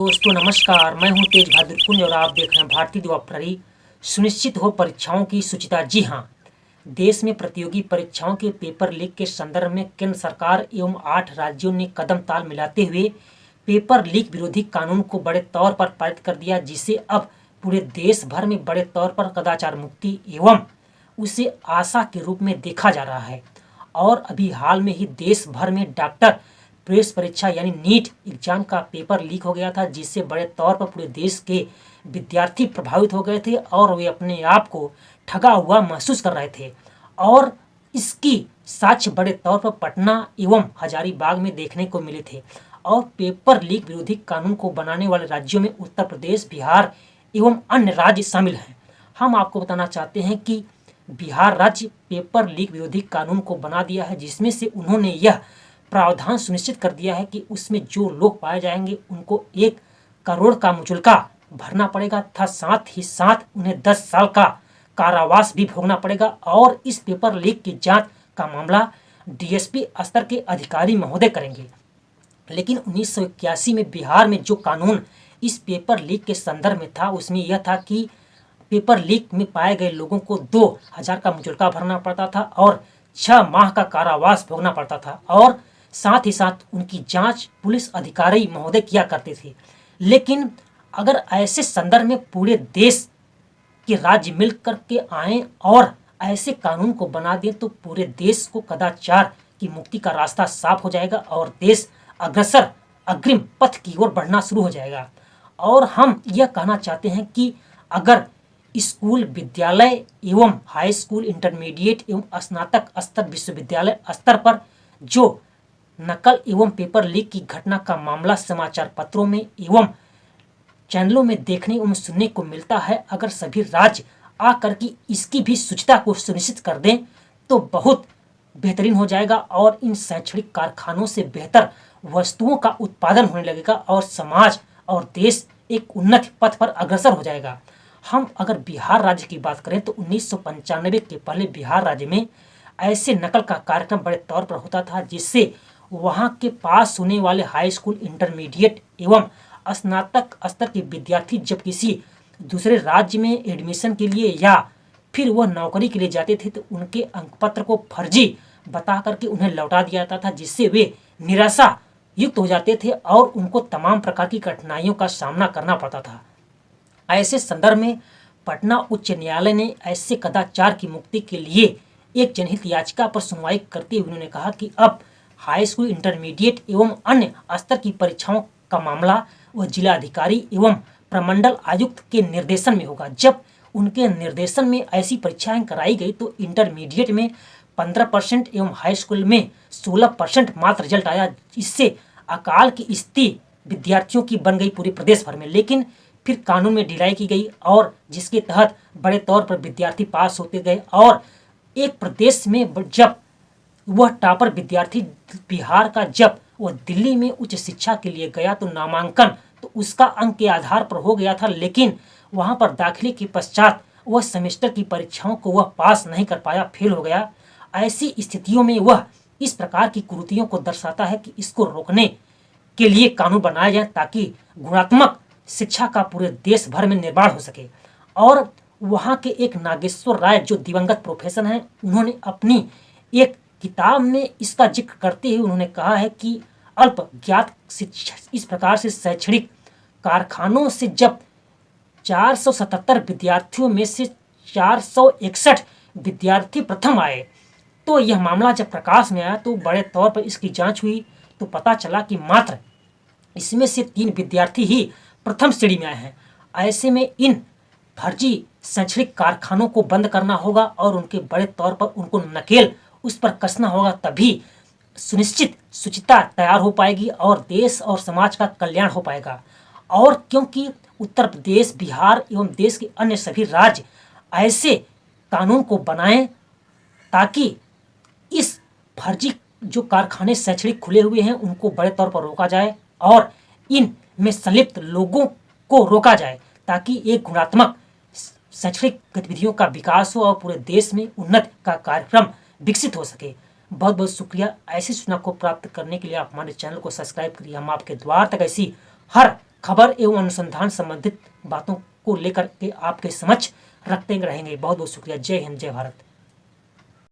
दोस्तों नमस्कार, मैं हूं तेज बहादुर कुंज और आप देख रहे हैं भारतीय युवा प्रहरी। सुनिश्चित हो परीक्षाओं की शुचिता। जी हां, देश में प्रतियोगी परीक्षाओं के पेपर लीक के संदर्भ में केंद्र सरकार एवं 8 राज्यों ने कदम ताल मिलाते हुए पेपर लीक विरोधी कानून को बड़े तौर पर पारित कर दिया, जिसे अब पूरे देश भर में बड़े तौर पर कदाचार मुक्ति एवं उसे आशा के रूप में देखा जा रहा है। और अभी हाल में ही देश भर में डॉक्टर प्रवेश परीक्षा यानी नीट एग्जाम का पेपर लीक हो गया था, जिससे बड़े तौर पर पूरे देश के विद्यार्थी प्रभावित हो गए थे और वे अपने आप को ठगा हुआ महसूस कर रहे थे। और इसकी साक्ष्य बड़े तौर पर पटना एवं हजारीबाग में देखने को मिले थे। और पेपर लीक विरोधी कानून को बनाने वाले राज्यों में उत्तर प्रदेश, बिहार एवं अन्य राज्य शामिल हैं। हम आपको बताना चाहते हैं कि बिहार राज्य पेपर लीक विरोधी कानून को बना दिया है, जिसमें से उन्होंने यह प्रावधान सुनिश्चित कर दिया है कि उसमें जो लोग पाए जाएंगे उनको 1 करोड़ का मुचलका भरना पड़ेगा तथा साथ ही साथ उन्हें 10 साल का कारावास भी भोगना पड़ेगा। और इस पेपर लीक की जांच का मामला डीएसपी स्तर के अधिकारी महोदय करेंगे। लेकिन 1981 में बिहार में जो कानून इस पेपर लीक के संदर्भ में था, उसमें यह था कि पेपर लीक में पाए गए लोगों को 2000 का मुचलका भरना पड़ता था और 6 माह का कारावास भोगना पड़ता था। और साथ ही साथ उनकी जांच पुलिस अधिकारी महोदय किया करते थे। लेकिन अगर ऐसे संदर्भ में पूरे देश के राज्य मिल कर के आए और ऐसे कानून को बना दें तो पूरे देश को कदाचार की मुक्ति का रास्ता साफ हो जाएगा और देश अग्रिम पथ की ओर बढ़ना शुरू हो जाएगा। और हम यह कहना चाहते हैं कि अगर स्कूल, विद्यालय एवं हाई स्कूल, इंटरमीडिएट एवं स्नातक स्तर, विश्वविद्यालय स्तर पर जो नकल एवं पेपर लीक की घटना का मामला समाचार पत्रों में एवं चैनलों में देखने एवं सुनने को मिलता है, अगर सभी राज्य आकर के इसकी भी शुचिता को सुनिश्चित कर दें तो बहुत बेहतरीन हो जाएगा और इन शैक्षणिक कारखानों से बेहतर वस्तुओं का उत्पादन होने लगेगा और समाज और देश एक उन्नत पथ पर अग्रसर हो जाएगा। हम अगर बिहार राज्य की बात करें तो 1995 के पहले बिहार राज्य में ऐसे नकल का कार्यक्रम बड़े तौर पर होता था, जिससे वहां के पास होने वाले हाई स्कूल, इंटरमीडिएट एवं स्नातक स्तर के विद्यार्थी जब किसी दूसरे राज्य में एडमिशन के लिए या फिर वह नौकरी के लिए जाते थे तो उनके अंकपत्र को फर्जी बता करके उन्हें लौटा दिया जाता था, जिससे वे निराशा युक्त हो जाते थे और उनको तमाम प्रकार की कठिनाइयों का सामना करना पड़ता था। ऐसे संदर्भ में पटना उच्च न्यायालय ने ऐसे कदाचार की मुक्ति के लिए एक जनहित याचिका पर सुनवाई करते हुए उन्होंने कहा कि अब हाई स्कूल, इंटरमीडिएट एवं अन्य स्तर की परीक्षाओं का मामला वह जिलाधिकारी एवं प्रमंडल आयुक्त के निर्देशन में होगा। जब उनके निर्देशन में ऐसी परीक्षाएं कराई गई तो इंटरमीडिएट में 15% एवं हाई स्कूल में 16% मात्र रिजल्ट आया। इससे अकाल की स्थिति विद्यार्थियों की बन गई पूरे प्रदेश भर में। लेकिन फिर कानून में ढिलाई की गई और जिसके तहत बड़े तौर पर विद्यार्थी पास होते गए और एक प्रदेश में जब वह टॉपर विद्यार्थी बिहार का जब वह दिल्ली में उच्च शिक्षा के लिए गया तो नामांकन तो उसका अंक के आधार पर हो गया था, लेकिन वहां पर दाखिले के पश्चात वह सेमेस्टर की परीक्षाओं को वह पास नहीं कर पाया, फेल हो गया। ऐसी स्थितियों में वह इस प्रकार की कुरीतियों को दर्शाता है कि इसको रोकने के लिए कानून बनाया जाए ताकि गुणात्मक शिक्षा का पूरे देश भर में निर्माण हो सके। और वहाँ के एक नागेश्वर राय जो दिवंगत प्रोफेसर हैं, उन्होंने अपनी एक किताब में इसका जिक्र करते हुए उन्होंने कहा है कि अल्प ज्ञात शिक्षा इस प्रकार से शैक्षणिक कारखानों से जब 477 विद्यार्थियों में से 461 विद्यार्थी प्रथम आए तो यह मामला जब प्रकाश में आया तो बड़े तौर पर इसकी जांच हुई तो पता चला कि मात्र इसमें से 3 विद्यार्थी ही प्रथम श्रेणी में आए हैं। ऐसे में इन फर्जी शैक्षणिक कारखानों को बंद करना होगा और उनके बड़े तौर पर उनको नकेल उस पर कसना होगा, तभी सुनिश्चित शुचिता तैयार हो पाएगी और देश और समाज का कल्याण हो पाएगा। और क्योंकि उत्तर प्रदेश, बिहार एवं देश के अन्य सभी राज्य ऐसे कानून को बनाएं ताकि इस फर्जी जो कारखाने शैक्षणिक खुले हुए हैं उनको बड़े तौर पर रोका जाए और इन में संलिप्त लोगों को रोका जाए ताकि एक गुणात्मक शैक्षणिक गतिविधियों का विकास हो और पूरे देश में उन्नत का कार्यक्रम विकसित हो सके। बहुत बहुत शुक्रिया। ऐसी सूचना को प्राप्त करने के लिए आप हमारे चैनल को सब्सक्राइब करिए। हम आपके द्वार तक ऐसी हर खबर एवं अनुसंधान संबंधित बातों को लेकर के आपके समक्ष रखते रहेंगे। बहुत बहुत शुक्रिया। जय हिंद, जय भारत।